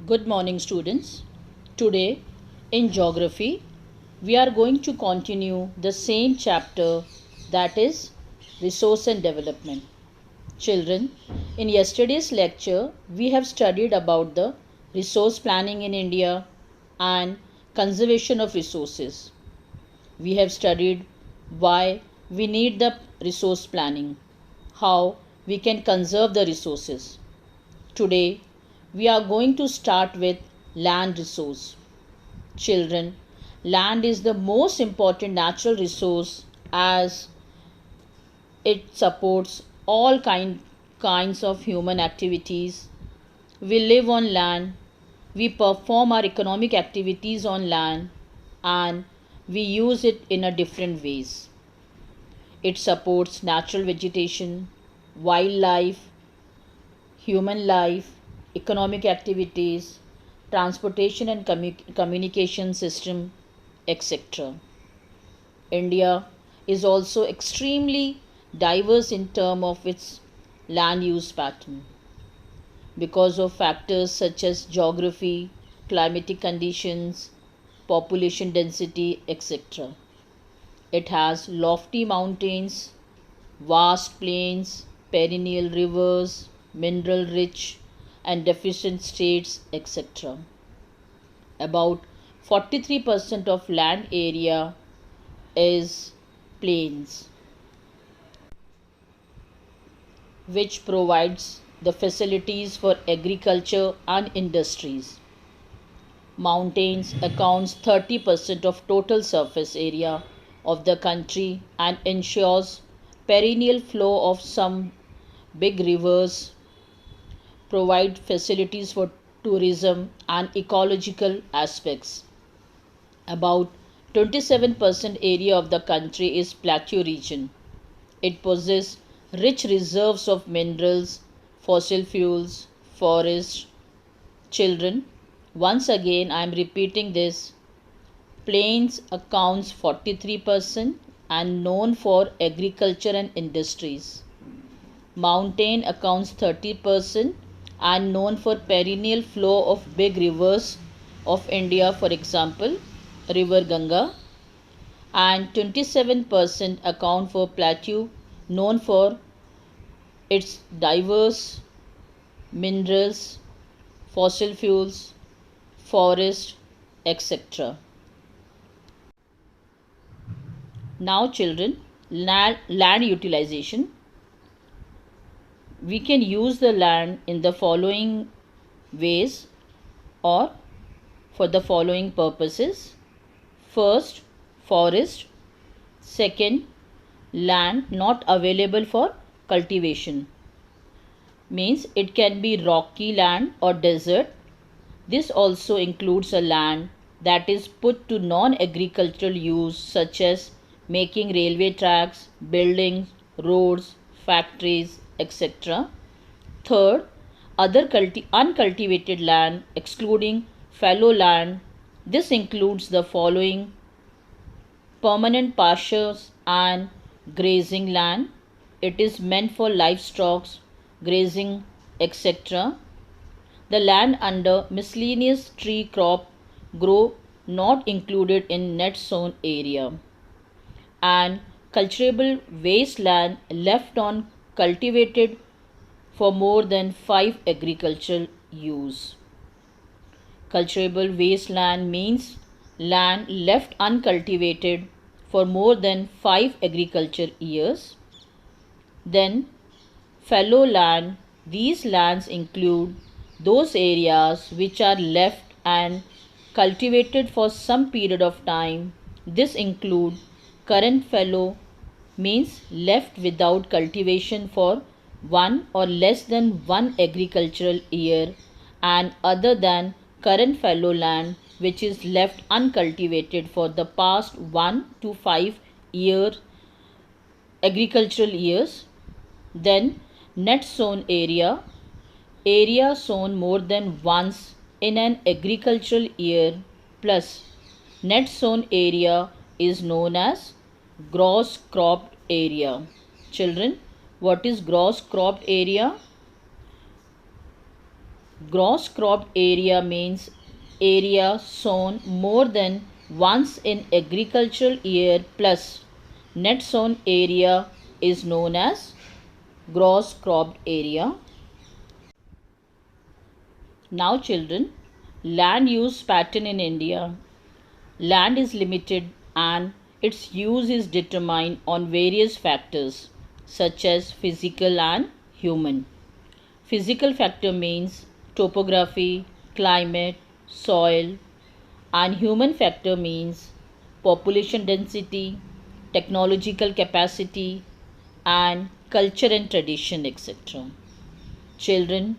Good morning, students. Today, in geography, we are going to continue the same chapter, that is resource and development. Children, in yesterday's lecture, we have studied about the resource planning in India and conservation of resources. We have studied why we need the resource planning, how we can conserve the resources. Today, we are going to start with land resource. Children, land is the most important natural resource as it supports all kinds of human activities. We live on land, we perform our economic activities on land, and we use it in a different ways. It supports natural vegetation, wildlife, human life, economic activities, transportation and communication system, etc. India is also extremely diverse in terms of its land use pattern because of factors such as geography, climatic conditions, population density, etc. It has lofty mountains, vast plains, perennial rivers, mineral rich and deficient states, etc. About 43% of land area is plains, which provides the facilities for agriculture and industries. Mountains accounts 30% of total surface area of the country and ensures perennial flow of some big rivers, provide facilities for tourism and ecological aspects. About 27% area of the country is plateau region. It possesses rich reserves of minerals, fossil fuels, forests. Children, once again I am repeating this. Plains accounts 43% and known for agriculture and industries. Mountain accounts 30% and known for perennial flow of big rivers of India, for example, River Ganga, and 27% account for plateau known for its diverse minerals, fossil fuels, forest, etc. Now children, land utilization. We can use the land in the following ways or for the following purposes. First, forest. Second, land not available for cultivation. Means it can be rocky land or desert. This also includes a land that is put to non-agricultural use such as making railway tracks, buildings, roads, factories, etc. Third, other uncultivated land excluding fallow land. This includes the following: permanent pastures and grazing land. It is meant for livestock, grazing, etc. The land under miscellaneous tree crop grow not included in net sown area, and cultivable wasteland left on cultivated for more than 5 agricultural use. Cultivable wasteland means land left uncultivated for more than 5 agriculture years. Then fallow land, these lands include those areas which are left and cultivated for some period of time. This include current fallow means left without cultivation for one or less than one agricultural year, and other than current fallow land which is left uncultivated for the past 1 to 5 year agricultural years. Then net sown area, area sown more than once in an agricultural year plus net sown area is known as gross cropped area. Children, what is gross cropped area? Gross cropped area means area sown more than once in agricultural year plus net sown area is known as gross cropped area. Now children, land use pattern in India. Land is limited and its use is determined on various factors such as physical and human. Physical factor means topography, climate, soil, and human factor means population density, technological capacity, and culture and tradition, etc. Children,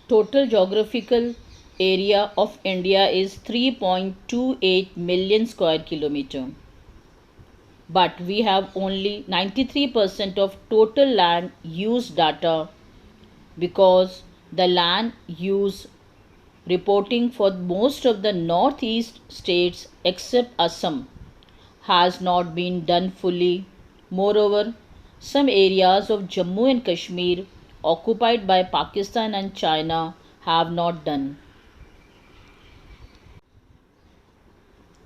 total geographical area of India is 3.28 million square kilometer. But we have only 93% of total land use data because the land use reporting for most of the northeast states except Assam has not been done fully. Moreover, some areas of Jammu and Kashmir occupied by Pakistan and China have not done.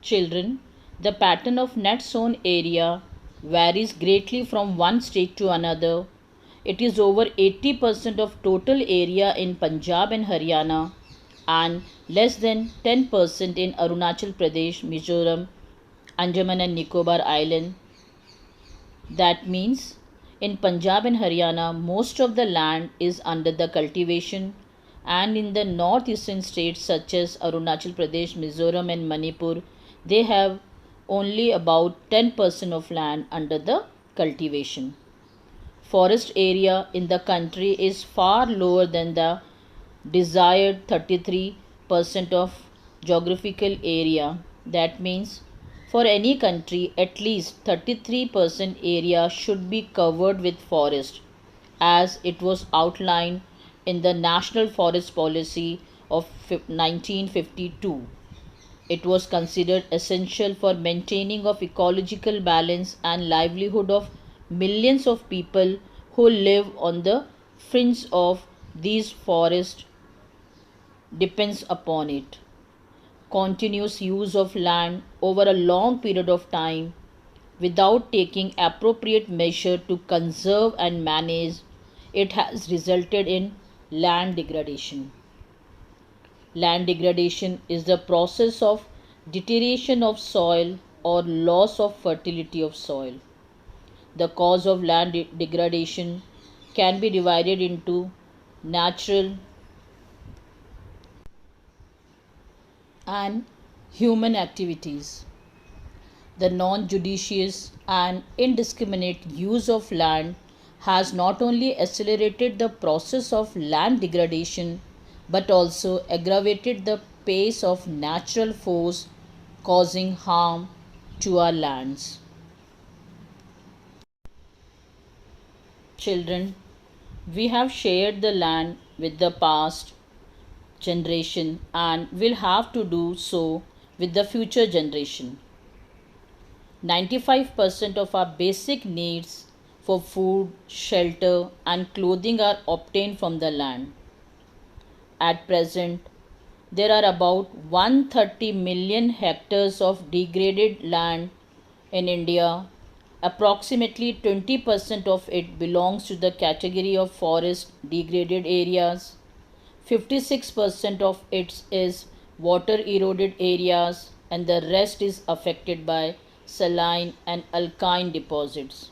Children, the pattern of net sown area varies greatly from one state to another. It is over 80% of total area in Punjab and Haryana and less than 10% in Arunachal Pradesh, Mizoram, Andaman and Nicobar Island. That means in Punjab and Haryana, most of the land is under the cultivation, and in the northeastern states such as Arunachal Pradesh, Mizoram, and Manipur, they have only about 10% of land under the cultivation. Forest area in the country is far lower than the desired 33% of geographical area. That means for any country, at least 33% area should be covered with forest, as it was outlined in the National Forest Policy of 1952. It was considered essential for maintaining of ecological balance and livelihood of millions of people who live on the fringe of these forests depends upon it. Continuous use of land over a long period of time without taking appropriate measure to conserve and manage it has resulted in land degradation. Land degradation is the process of deterioration of soil or loss of fertility of soil. The cause of land degradation can be divided into natural and human activities. The non judicious and indiscriminate use of land has not only accelerated the process of land degradation but also aggravated the pace of natural force causing harm to our lands. Children, we have shared the land with the past generation and will have to do so with the future generation. 95% of our basic needs for food, shelter, and clothing are obtained from the land. At present, there are about 130 million hectares of degraded land in India. Approximately 20% of it belongs to the category of forest degraded areas. 56% of it is water eroded areas, and the rest is affected by saline and alkaline deposits.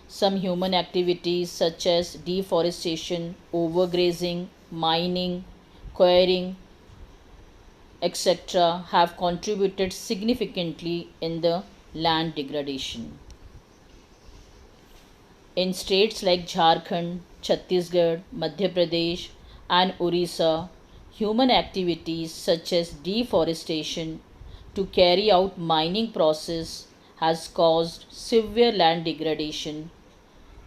Some human activities such as deforestation, overgrazing, mining, quarrying, etc., have contributed significantly in the land degradation. In states like Jharkhand, Chhattisgarh, Madhya Pradesh, and Orissa, human activities such as deforestation to carry out mining process has caused severe land degradation.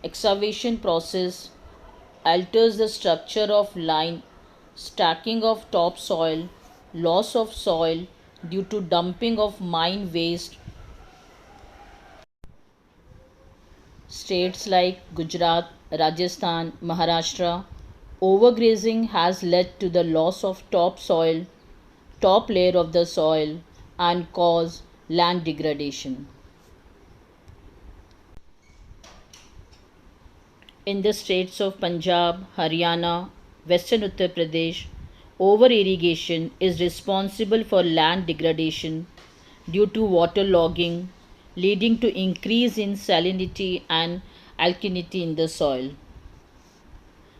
Excavation process alters the structure of line, stacking of topsoil, loss of soil due to dumping of mine waste. States like Gujarat, Rajasthan, Maharashtra, overgrazing has led to the loss of topsoil, top layer of the soil, and cause land degradation. In the states of Punjab, Haryana, Western Uttar Pradesh, over irrigation is responsible for land degradation due to waterlogging, leading to increase in salinity and alkalinity in the soil.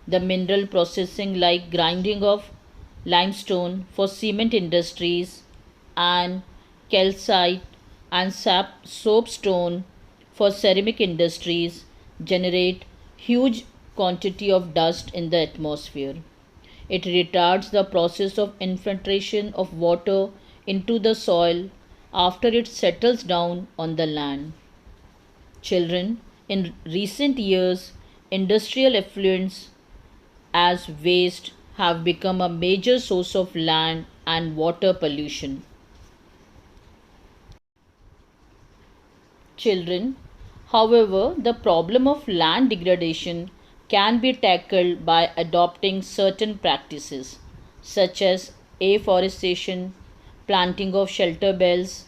The mineral processing like grinding of limestone for cement industries and calcite and soapstone for ceramic industries generate huge quantity of dust in the atmosphere. It retards the process of infiltration of water into the soil after it settles down on the land. Children, in recent years, industrial effluents as waste have become a major source of land and water pollution. Children, however, the problem of land degradation can be tackled by adopting certain practices such as afforestation, planting of shelter bells,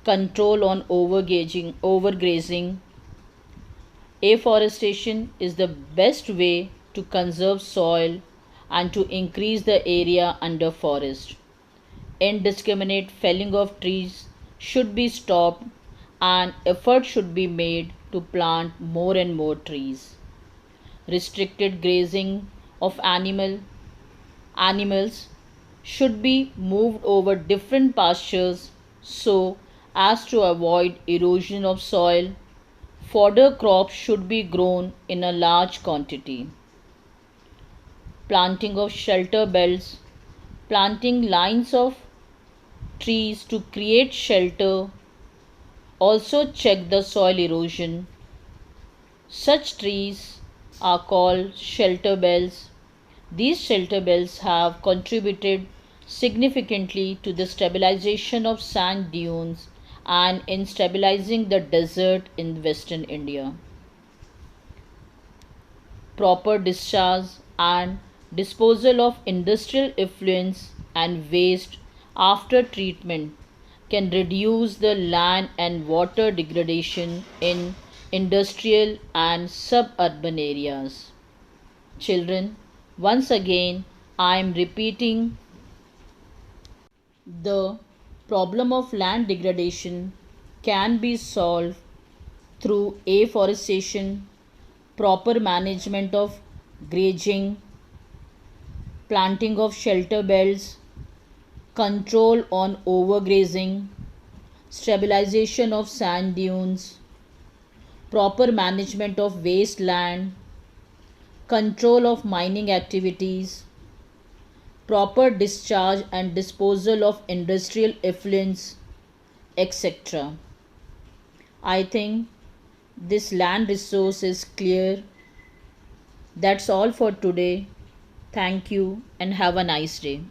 control on overgrazing. Afforestation is the best way to conserve soil and to increase the area under forest. Indiscriminate felling of trees should be stopped and effort should be made to plant more and more trees. Restricted grazing of animals should be moved over different pastures so as to avoid erosion of soil. Fodder crops should be grown in a large quantity. Planting of shelter belts, planting lines of trees to create shelter also check the soil erosion. Such trees are called shelter belts. These shelter belts have contributed significantly to the stabilization of sand dunes and in stabilizing the desert in western India. Proper discharge and disposal of industrial effluents and waste after treatment can reduce the land and water degradation in industrial and suburban areas. Children, once again I am repeating the problem of land degradation can be solved through afforestation, proper management of grazing, planting of shelter belts, control on overgrazing, stabilization of sand dunes, proper management of wasteland, control of mining activities, proper discharge and disposal of industrial effluents, etc. I think this land resource is clear. That's all for today. Thank you and have a nice day.